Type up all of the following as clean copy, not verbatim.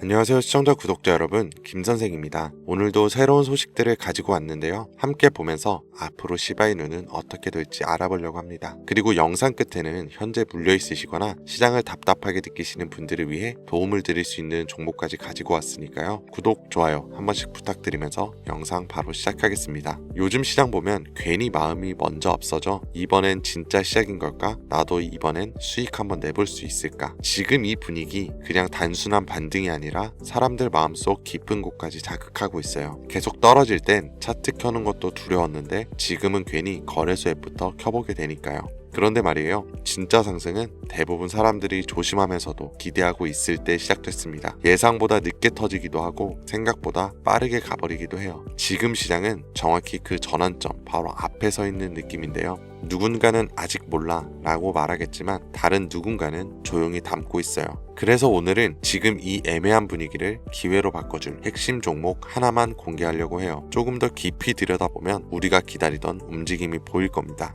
안녕하세요 시청자 구독자 여러분, 김선생입니다. 오늘도 새로운 소식들을 가지고 왔는데요. 함께 보면서 앞으로 시바이누는 어떻게 될지 알아보려고 합니다. 그리고 영상 끝에는 현재 물려있으시거나 시장을 답답하게 느끼시는 분들을 위해 도움을 드릴 수 있는 정보까지 가지고 왔으니까요. 구독, 좋아요 한 번씩 부탁드리면서 영상 바로 시작하겠습니다. 요즘 시장 보면 괜히 마음이 먼저 앞서져 이번엔 진짜 시작인 걸까? 나도 이번엔 수익 한번 내볼 수 있을까? 지금 이 분위기 그냥 단순한 반등이 아니라 사람들 마음속 깊은 곳까지 자극하고 있어요. 계속 떨어질 땐 차트 켜는 것도 두려웠는데 지금은 괜히 거래소 앱부터 켜보게 되니까요. 그런데 말이에요. 진짜 상승은 대부분 사람들이 조심하면서도 기대하고 있을 때 시작됐습니다. 예상보다 늦게 터지기도 하고 생각보다 빠르게 가버리기도 해요. 지금 시장은 정확히 그 전환점 바로 앞에 서 있는 느낌인데요. 누군가는 아직 몰라 라고 말하겠지만 다른 누군가는 조용히 담고 있어요. 그래서 오늘은 지금 이 애매한 분위기를 기회로 바꿔줄 핵심 종목 하나만 공개하려고 해요. 조금 더 깊이 들여다보면 우리가 기다리던 움직임이 보일 겁니다.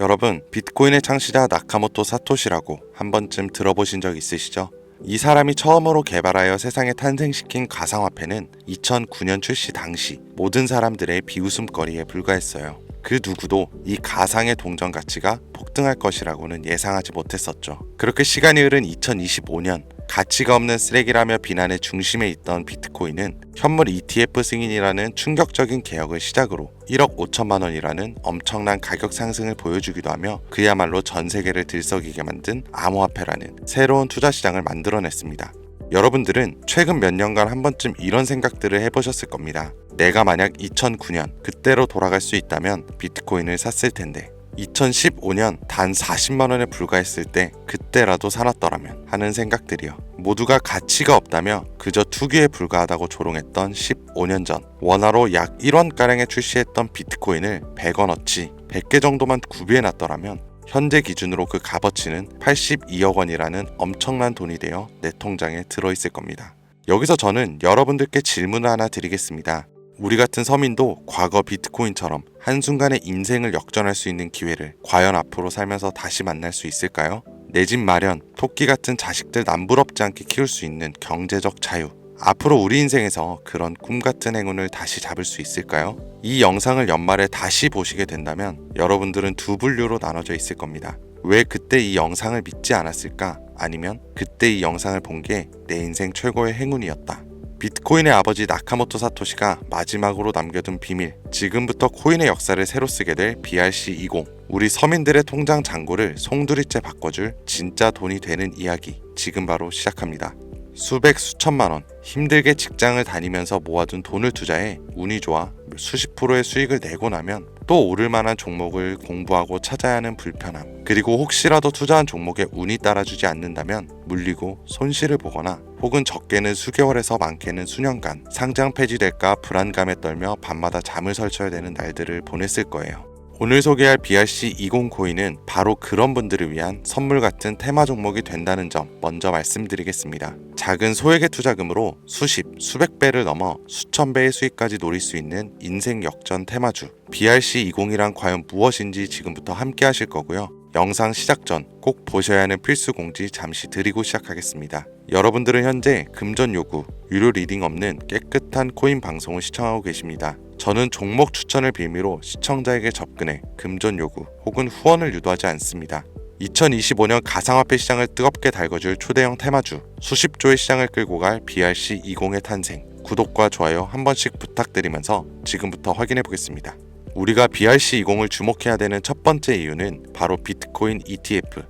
여러분, 비트코인의 창시자 나카모토 사토시라고 한 번쯤 들어보신 적 있으시죠? 이 사람이 처음으로 개발하여 세상에 탄생시킨 가상화폐는 2009년 출시 당시 모든 사람들의 비웃음거리에 불과했어요. 그 누구도 이 가상의 동전 가치가 폭등할 것이라고는 예상하지 못했었죠. 그렇게 시간이 흐른 2025년, 가치가 없는 쓰레기라며 비난의 중심에 있던 비트코인은 현물 ETF 승인이라는 충격적인 개혁을 시작으로 1억 5천만 원이라는 엄청난 가격 상승을 보여주기도 하며 그야말로 전 세계를 들썩이게 만든 암호화폐라는 새로운 투자 시장을 만들어냈습니다. 여러분들은 최근 몇 년간 한 번쯤 이런 생각들을 해보셨을 겁니다. 내가 만약 2009년 그때로 돌아갈 수 있다면 비트코인을 샀을 텐데 2015년 단 40만 원에 불과했을 때 그때라도 사놨더라면 하는 생각들이요. 모두가 가치가 없다며 그저 투기에 불과하다고 조롱했던 15년 전 원화로 약 1원가량에 출시했던 비트코인을 100원어치 100개 정도만 구비해놨더라면 현재 기준으로 그 값어치는 82억 원이라는 엄청난 돈이 되어 내 통장에 들어있을 겁니다. 여기서 저는 여러분들께 질문을 하나 드리겠습니다. 우리 같은 서민도 과거 비트코인처럼 한순간에 인생을 역전할 수 있는 기회를 과연 앞으로 살면서 다시 만날 수 있을까요? 내 집 마련, 토끼 같은 자식들 남부럽지 않게 키울 수 있는 경제적 자유, 앞으로 우리 인생에서 그런 꿈 같은 행운을 다시 잡을 수 있을까요? 이 영상을 연말에 다시 보시게 된다면 여러분들은 두 분류로 나눠져 있을 겁니다. 왜 그때 이 영상을 믿지 않았을까? 아니면 그때 이 영상을 본 게 내 인생 최고의 행운이었다. 비트코인의 아버지 나카모토 사토시가 마지막으로 남겨둔 비밀, 지금부터 코인의 역사를 새로 쓰게 될 BRC20, 우리 서민들의 통장 잔고를 송두리째 바꿔줄 진짜 돈이 되는 이야기, 지금 바로 시작합니다. 수백 수천만 원, 힘들게 직장을 다니면서 모아둔 돈을 투자해 운이 좋아 수십 프로의 수익을 내고 나면 또 오를 만한 종목을 공부하고 찾아야 하는 불편함, 그리고 혹시라도 투자한 종목에 운이 따라주지 않는다면 물리고 손실을 보거나 혹은 적게는 수개월에서 많게는 수년간 상장 폐지될까 불안감에 떨며 밤마다 잠을 설쳐야 되는 날들을 보냈을 거예요. 오늘 소개할 BRC20 코인은 바로 그런 분들을 위한 선물 같은 테마 종목이 된다는 점 먼저 말씀드리겠습니다. 작은 소액의 투자금으로 수십, 수백 배를 넘어 수천 배의 수익까지 노릴 수 있는 인생 역전 테마주 BRC20이란 과연 무엇인지 지금부터 함께 하실 거고요. 영상 시작 전 꼭 보셔야 하는 필수 공지 잠시 드리고 시작하겠습니다. 여러분들은 현재 금전 요구, 유료 리딩 없는 깨끗한 코인 방송을 시청하고 계십니다. 저는 종목 추천을 빌미로 시청자에게 접근해 금전 요구 혹은 후원을 유도하지 않습니다. 2025년 가상화폐 시장을 뜨겁게 달궈줄 초대형 테마주, 수십조의 시장을 끌고 갈 BRC20의 탄생, 구독과 좋아요 한 번씩 부탁드리면서 지금부터 확인해 보겠습니다. 우리가 BRC20을 주목해야 되는 첫 번째 이유는 바로 비트코인 ETF.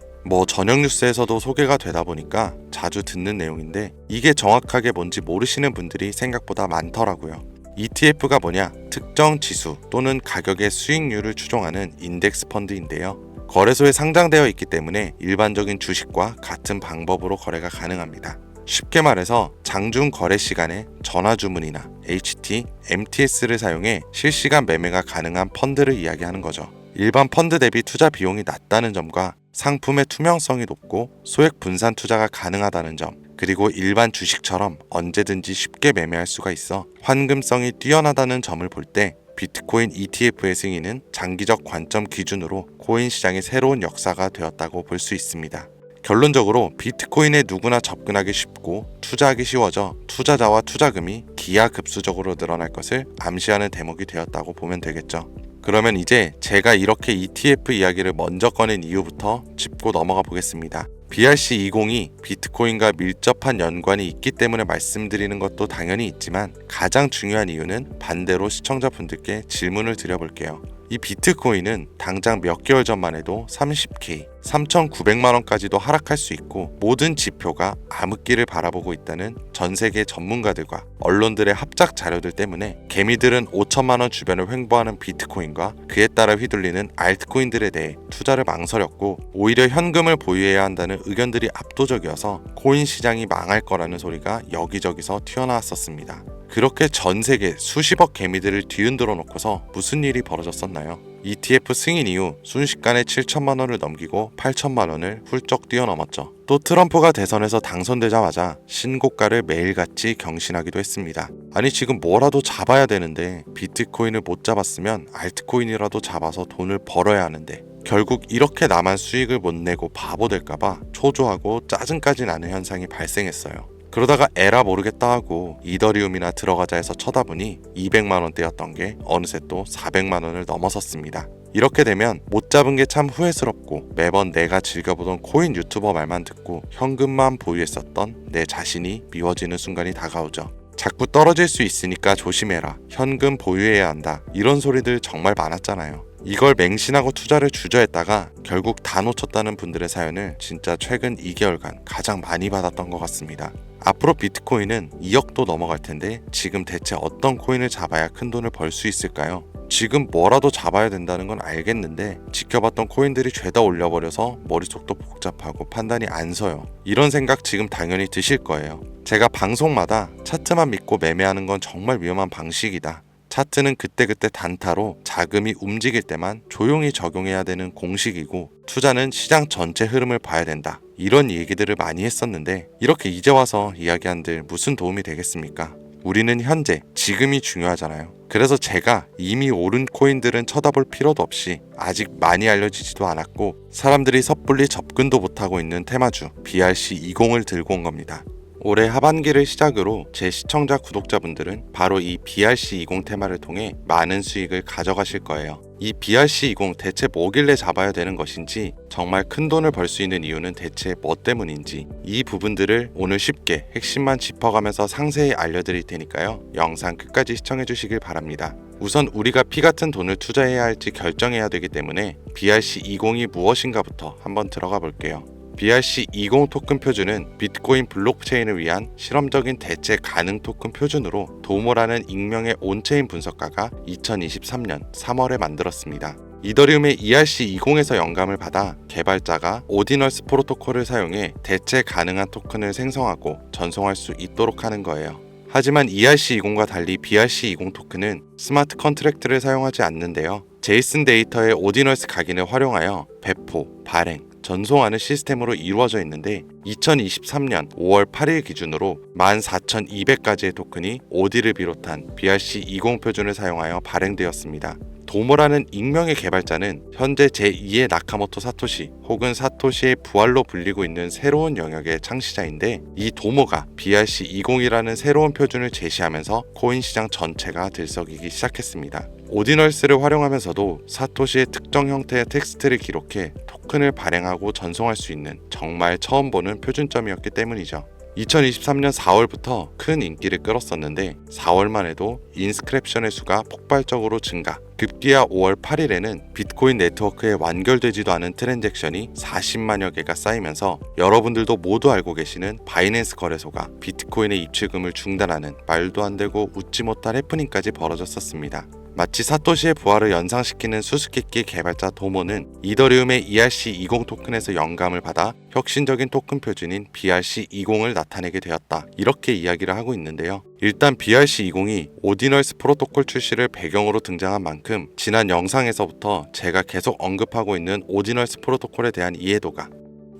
저녁 뉴스에서도 소개가 되다 보니까 자주 듣는 내용인데 이게 정확하게 뭔지 모르시는 분들이 생각보다 많더라고요. ETF가 뭐냐? 특정 지수 또는 가격의 수익률을 추종하는 인덱스 펀드인데요. 거래소에 상장되어 있기 때문에 일반적인 주식과 같은 방법으로 거래가 가능합니다. 쉽게 말해서 장중 거래 시간에 전화 주문이나 HT, MTS를 사용해 실시간 매매가 가능한 펀드를 이야기하는 거죠. 일반 펀드 대비 투자 비용이 낮다는 점과 상품의 투명성이 높고 소액 분산 투자가 가능하다는 점, 그리고 일반 주식처럼 언제든지 쉽게 매매할 수가 있어 환금성이 뛰어나다는 점을 볼 때 비트코인 ETF의 승인은 장기적 관점 기준으로 코인 시장의 새로운 역사가 되었다고 볼 수 있습니다. 결론적으로 비트코인에 누구나 접근하기 쉽고 투자하기 쉬워져 투자자와 투자금이 기하급수적으로 늘어날 것을 암시하는 대목이 되었다고 보면 되겠죠. 그러면 이제 제가 이렇게 ETF 이야기를 먼저 꺼낸 이유부터 짚고 넘어가 보겠습니다. BRC20이 비트코인과 밀접한 연관이 있기 때문에 말씀드리는 것도 당연히 있지만 가장 중요한 이유는 반대로 시청자분들께 질문을 드려볼게요. 이 비트코인은 당장 몇 개월 전만 해도 30K, 3,900만 원까지도 하락할 수 있고 모든 지표가 암흑기를 바라보고 있다는 전 세계 전문가들과 언론들의 합작 자료들 때문에 개미들은 5천만 원 주변을 횡보하는 비트코인과 그에 따라 휘둘리는 알트코인들에 대해 투자를 망설였고 오히려 현금을 보유해야 한다는 의견들이 압도적이어서 코인 시장이 망할 거라는 소리가 여기저기서 튀어나왔었습니다. 그렇게 전 세계 수십억 개미들을 뒤흔들어 놓고서 무슨 일이 벌어졌었나요? ETF 승인 이후 순식간에 7천만 원을 넘기고 8천만 원을 훌쩍 뛰어넘었죠. 또 트럼프가 대선에서 당선되자마자 신고가를 매일같이 경신하기도 했습니다. 아니 지금 뭐라도 잡아야 되는데 비트코인을 못 잡았으면 알트코인이라도 잡아서 돈을 벌어야 하는데 결국 이렇게 나만 수익을 못 내고 바보 될까봐 초조하고 짜증까지 나는 현상이 발생했어요. 그러다가 에라 모르겠다 하고 이더리움이나 들어가자 해서 쳐다보니 200만 원대였던 게 어느새 또 400만 원을 넘어섰습니다. 이렇게 되면 못 잡은 게 참 후회스럽고 매번 내가 즐겨보던 코인 유튜버 말만 듣고 현금만 보유했었던 내 자신이 미워지는 순간이 다가오죠. 자꾸 떨어질 수 있으니까 조심해라. 현금 보유해야 한다. 이런 소리들 정말 많았잖아요. 이걸 맹신하고 투자를 주저했다가 결국 다 놓쳤다는 분들의 사연을 진짜 최근 2개월간 가장 많이 받았던 것 같습니다. 앞으로 비트코인은 2억도 넘어갈 텐데 지금 대체 어떤 코인을 잡아야 큰 돈을 벌 수 있을까요? 지금 뭐라도 잡아야 된다는 건 알겠는데 지켜봤던 코인들이 죄다 올려버려서 머릿속도 복잡하고 판단이 안 서요. 이런 생각 지금 당연히 드실 거예요. 제가 방송마다 차트만 믿고 매매하는 건 정말 위험한 방식이다. 차트는 그때그때 단타로 자금이 움직일 때만 조용히 적용해야 되는 공식이고 투자는 시장 전체 흐름을 봐야 된다. 이런 얘기들을 많이 했었는데 이렇게 이제 와서 이야기한들 무슨 도움이 되겠습니까? 우리는 현재, 지금이 중요하잖아요. 그래서 제가 이미 오른 코인들은 쳐다볼 필요도 없이 아직 많이 알려지지도 않았고 사람들이 섣불리 접근도 못하고 있는 테마주 BRC20을 들고 온 겁니다. 올해 하반기를 시작으로 제 시청자 구독자분들은 바로 이 BRC20 테마를 통해 많은 수익을 가져가실 거예요. 이 BRC20 대체 뭐길래 잡아야 되는 것인지, 정말 큰 돈을 벌 수 있는 이유는 대체 뭐 때문인지, 이 부분들을 오늘 쉽게 핵심만 짚어가면서 상세히 알려드릴 테니까요. 영상 끝까지 시청해 주시길 바랍니다. 우선 우리가 피 같은 돈을 투자해야 할지 결정해야 되기 때문에 BRC20이 무엇인가부터 한번 들어가 볼게요. BRC20 토큰 표준은 비트코인 블록체인을 위한 실험적인 대체 가능 토큰 표준으로 도모라는 익명의 온체인 분석가가 2023년 3월에 만들었습니다. 이더리움의 ERC20에서 영감을 받아 개발자가 오디널스 프로토콜을 사용해 대체 가능한 토큰을 생성하고 전송할 수 있도록 하는 거예요. 하지만 ERC20과 달리 BRC20 토큰은 스마트 컨트랙트를 사용하지 않는데요. 제이슨 데이터의 오디널스 각인을 활용하여 배포, 발행, 전송하는 시스템으로 이루어져 있는데 2023년 5월 8일 기준으로 14,200가지의 토큰이 오디를 비롯한 BRC20 표준을 사용하여 발행되었습니다. 도모라는 익명의 개발자는 현재 제2의 나카모토 사토시 혹은 사토시의 부활로 불리고 있는 새로운 영역의 창시자인데 이 도모가 BRC20이라는 새로운 표준을 제시하면서 코인 시장 전체가 들썩이기 시작했습니다. 오디널스를 활용하면서도 사토시의 특정 형태의 텍스트를 기록해 토큰을 발행하고 전송할 수 있는 정말 처음 보는 표준점이었기 때문이죠. 2023년 4월부터 큰 인기를 끌었었는데 4월만 해도 인스크랩션의 수가 폭발적으로 증가, 급기야 5월 8일에는 비트코인 네트워크에 완결되지도 않은 트랜잭션이 40만여 개가 쌓이면서 여러분들도 모두 알고 계시는 바이낸스 거래소가 비트코인의 입출금을 중단하는 말도 안 되고 웃지 못할 해프닝까지 벌어졌었습니다. 마치 사토시의 부활을 연상시키는 수수께끼 개발자 도모는 이더리움의 ERC20 토큰에서 영감을 받아 혁신적인 토큰 표준인 BRC20을 나타내게 되었다. 이렇게 이야기를 하고 있는데요. 일단 BRC20이 오디널스 프로토콜 출시를 배경으로 등장한 만큼 지난 영상에서부터 제가 계속 언급하고 있는 오디널스 프로토콜에 대한 이해도가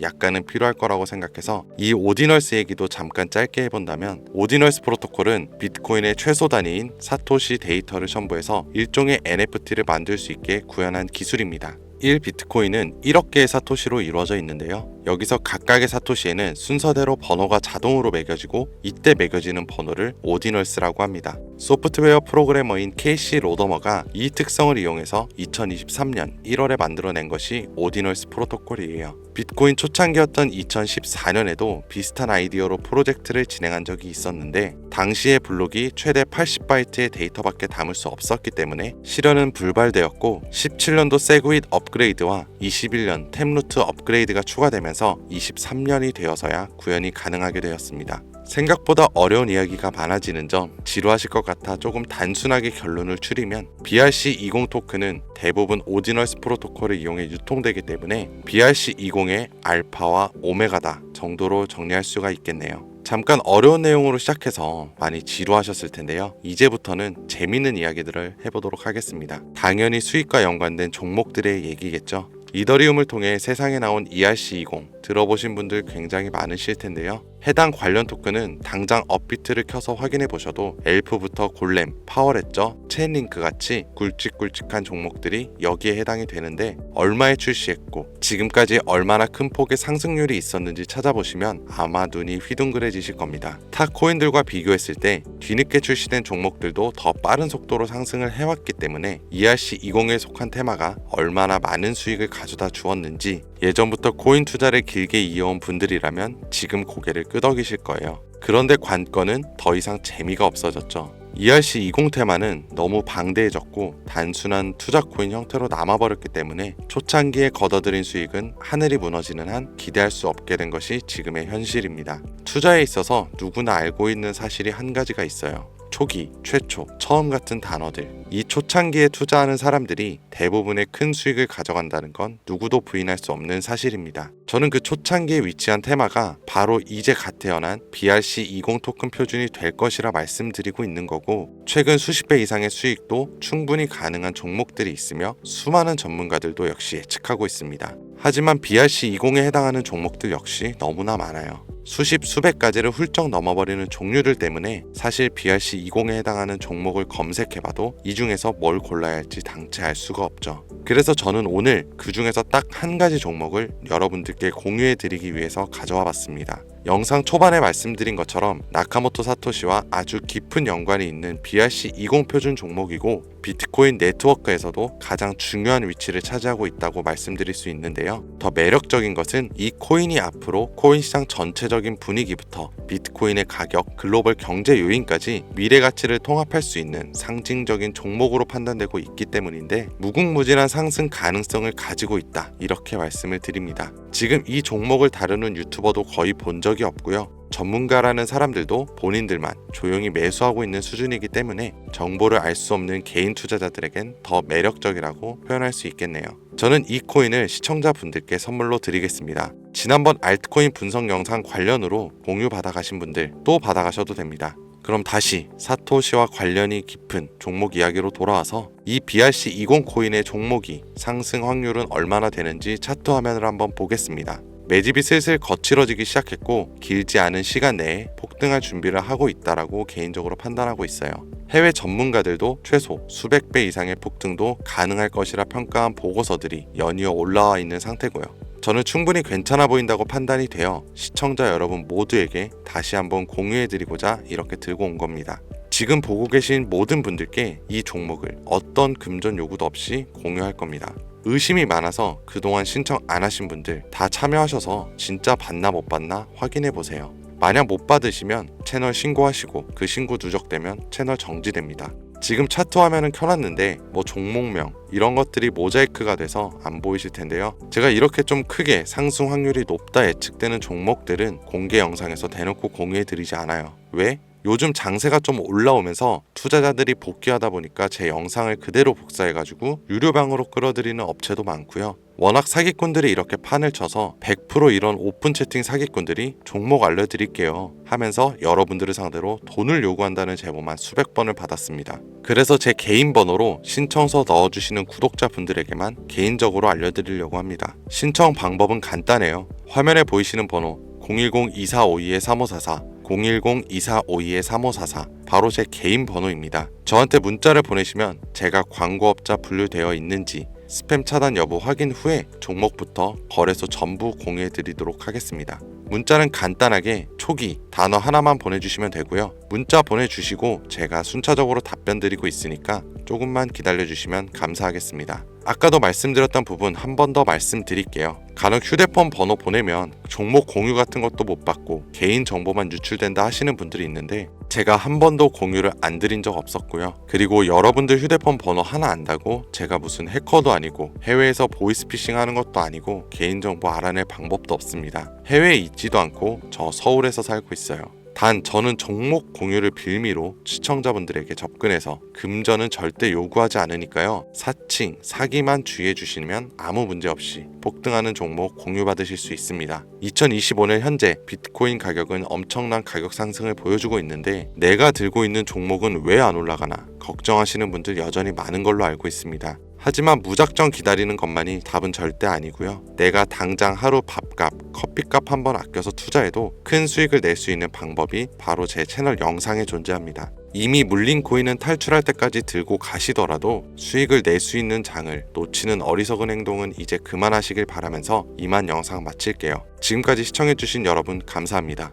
약간은 필요할 거라고 생각해서 이 오디널스 얘기도 잠깐 짧게 해본다면, 오디널스 프로토콜은 비트코인의 최소 단위인 사토시 데이터를 첨부해서 일종의 NFT를 만들 수 있게 구현한 기술입니다. 1비트코인은 1억 개의 사토시로 이루어져 있는데요. 여기서 각각의 사토시에는 순서대로 번호가 자동으로 매겨지고, 이때 매겨지는 번호를 오디널스라고 합니다. 소프트웨어 프로그래머인 케이시 로더머가 이 특성을 이용해서 2023년 1월에 만들어낸 것이 오디널스 프로토콜이에요. 비트코인 초창기였던 2014년에도 비슷한 아이디어로 프로젝트를 진행한 적이 있었는데, 당시의 블록이 최대 80바이트의 데이터밖에 담을 수 없었기 때문에 실현은 불발되었고, 17년도 세그윗 업그레이드와 21년 템루트 업그레이드가 추가되면서 23년이 되어서야 구현이 가능하게 되었습니다. 생각보다 어려운 이야기가 많아지는 점 지루하실 것 같아 조금 단순하게 결론을 추리면, BRC20 토큰은 대부분 오디널스 프로토콜을 이용해 유통되기 때문에 BRC20의 알파와 오메가다 정도로 정리할 수가 있겠네요. 잠깐 어려운 내용으로 시작해서 많이 지루하셨을 텐데요. 이제부터는 재밌는 이야기들을 해보도록 하겠습니다. 당연히 수익과 연관된 종목들의 얘기겠죠. 이더리움을 통해 세상에 나온 ERC20 들어보신 분들 굉장히 많으실 텐데요. 해당 관련 토큰은 당장 업비트를 켜서 확인해 보셔도 엘프부터 골렘, 파워레저, 체인링크 같이 굵직굵직한 종목들이 여기에 해당이 되는데, 얼마에 출시했고 지금까지 얼마나 큰 폭의 상승률이 있었는지 찾아보시면 아마 눈이 휘둥그레지실 겁니다. 타 코인들과 비교했을 때 뒤늦게 출시된 종목들도 더 빠른 속도로 상승을 해왔기 때문에 ERC20에 속한 테마가 얼마나 많은 수익을 가져다 주었는지, 예전부터 코인 투자를 길게 이어온 분들이라면 지금 고개를 끄덕이실 거예요. 그런데 관건은 더 이상 재미가 없어졌죠. ERC20 테마는 너무 방대해졌고 단순한 투자 코인 형태로 남아버렸기 때문에 초창기에 걷어들인 수익은 하늘이 무너지는 한 기대할 수 없게 된 것이 지금의 현실입니다. 투자에 있어서 누구나 알고 있는 사실이 한 가지가 있어요. 초기, 최초, 처음 같은 단어들. 이 초창기에 투자하는 사람들이 대부분의 큰 수익을 가져간다는 건 누구도 부인할 수 없는 사실입니다. 저는 그 초창기에 위치한 테마가 바로 이제 갓 태어난 BRC20 토큰 표준이 될 것이라 말씀드리고 있는 거고, 최근 수십 배 이상의 수익도 충분히 가능한 종목들이 있으며 수많은 전문가들도 역시 예측하고 있습니다. 하지만 BRC20에 해당하는 종목들 역시 너무나 많아요. 수십 수백 가지를 훌쩍 넘어버리는 종류들 때문에 사실 BRC20에 해당하는 종목을 검색해봐도 이 중에서 뭘 골라야 할지 당최 알 수가 없죠. 그래서 저는 오늘 그 중에서 딱 한 가지 종목을 여러분들께 공유해드리기 위해서 가져와 봤습니다. 영상 초반에 말씀드린 것처럼 나카모토 사토시와 아주 깊은 연관이 있는 BRC20 표준 종목이고, 비트코인 네트워크에서도 가장 중요한 위치를 차지하고 있다고 말씀드릴 수 있는데요. 더 매력적인 것은 이 코인이 앞으로 코인 시장 전체적인 분위기부터 비트코인의 가격, 글로벌 경제 요인까지 미래 가치를 통합할 수 있는 상징적인 종목으로 판단되고 있기 때문인데, 무궁무진한 상승 가능성을 가지고 있다, 이렇게 말씀을 드립니다. 지금 이 종목을 다루는 유튜버도 거의 본 적이 없고요. 전문가라는 사람들도 본인들만 조용히 매수하고 있는 수준이기 때문에 정보를 알 수 없는 개인 투자자들에겐 더 매력적이라고 표현할 수 있겠네요. 저는 이 코인을 시청자분들께 선물로 드리겠습니다. 지난번 알트코인 분석 영상 관련으로 공유 받아가신 분들 또 받아가셔도 됩니다. 그럼 다시 사토시와 관련이 깊은 종목 이야기로 돌아와서 이 BRC20 코인의 종목이 상승 확률은 얼마나 되는지 차트 화면을 한번 보겠습니다. 매집이 슬슬 거칠어지기 시작했고, 길지 않은 시간 내에 폭등할 준비를 하고 있다라고 개인적으로 판단하고 있어요. 해외 전문가들도 최소 수백 배 이상의 폭등도 가능할 것이라 평가한 보고서들이 연이어 올라와 있는 상태고요. 저는 충분히 괜찮아 보인다고 판단이 되어 시청자 여러분 모두에게 다시 한번 공유해드리고자 이렇게 들고 온 겁니다. 지금 보고 계신 모든 분들께 이 종목을 어떤 금전 요구도 없이 공유할 겁니다. 의심이 많아서 그동안 신청 안 하신 분들 다 참여하셔서 진짜 받나 못 받나 확인해 보세요. 만약 못 받으시면 채널 신고하시고 그 신고 누적되면 채널 정지됩니다. 지금 차트 화면은 켜놨는데 뭐 종목명 이런 것들이 모자이크가 돼서 안 보이실 텐데요. 제가 이렇게 좀 크게 상승 확률이 높다 예측되는 종목들은 공개 영상에서 대놓고 공유해 드리지 않아요. 왜? 요즘 장세가 좀 올라오면서 투자자들이 복귀하다 보니까 제 영상을 그대로 복사해가지고 유료방으로 끌어들이는 업체도 많고요. 워낙 사기꾼들이 이렇게 판을 쳐서 100% 이런 오픈 채팅 사기꾼들이 종목 알려드릴게요 하면서 여러분들을 상대로 돈을 요구한다는 제보만 수백 번을 받았습니다. 그래서 제 개인 번호로 신청서 넣어주시는 구독자분들에게만 개인적으로 알려드리려고 합니다. 신청 방법은 간단해요. 화면에 보이시는 번호 010-2452-3544 010-2452-3544 바로 제 개인 번호입니다. 저한테 문자를 보내시면 제가 광고업자 분류되어 있는지 스팸 차단 여부 확인 후에 종목부터 거래소 전부 공유해 드리도록 하겠습니다. 문자는 간단하게 초기 단어 하나만 보내주시면 되고요. 문자 보내주시고 제가 순차적으로 답변 드리고 있으니까 조금만 기다려주시면 감사하겠습니다. 아까도 말씀드렸던 부분 한 번 더 말씀드릴게요. 간혹 휴대폰 번호 보내면 종목 공유 같은 것도 못 받고 개인 정보만 유출된다 하시는 분들이 있는데 제가 한 번도 공유를 안 드린 적 없었고요. 그리고 여러분들 휴대폰 번호 하나 안다고 제가 무슨 해커도 아니고 해외에서 보이스피싱 하는 것도 아니고 개인정보 알아낼 방법도 없습니다. 해외에 있지도 않고 저 서울에서 살고 있어요. 단 저는 종목 공유를 빌미로 시청자분들에게 접근해서 금전은 절대 요구하지 않으니까요. 사칭, 사기만 주의해 주시면 아무 문제 없이 폭등하는 종목 공유받으실 수 있습니다. 2025년 현재 비트코인 가격은 엄청난 가격 상승을 보여주고 있는데 내가 들고 있는 종목은 왜 안 올라가나 걱정하시는 분들 여전히 많은 걸로 알고 있습니다. 하지만 무작정 기다리는 것만이 답은 절대 아니고요. 내가 당장 하루 밥값, 커피값 한번 아껴서 투자해도 큰 수익을 낼 수 있는 방법이 바로 제 채널 영상에 존재합니다. 이미 물린 코인은 탈출할 때까지 들고 가시더라도 수익을 낼 수 있는 장을 놓치는 어리석은 행동은 이제 그만하시길 바라면서 이만 영상 마칠게요. 지금까지 시청해주신 여러분 감사합니다.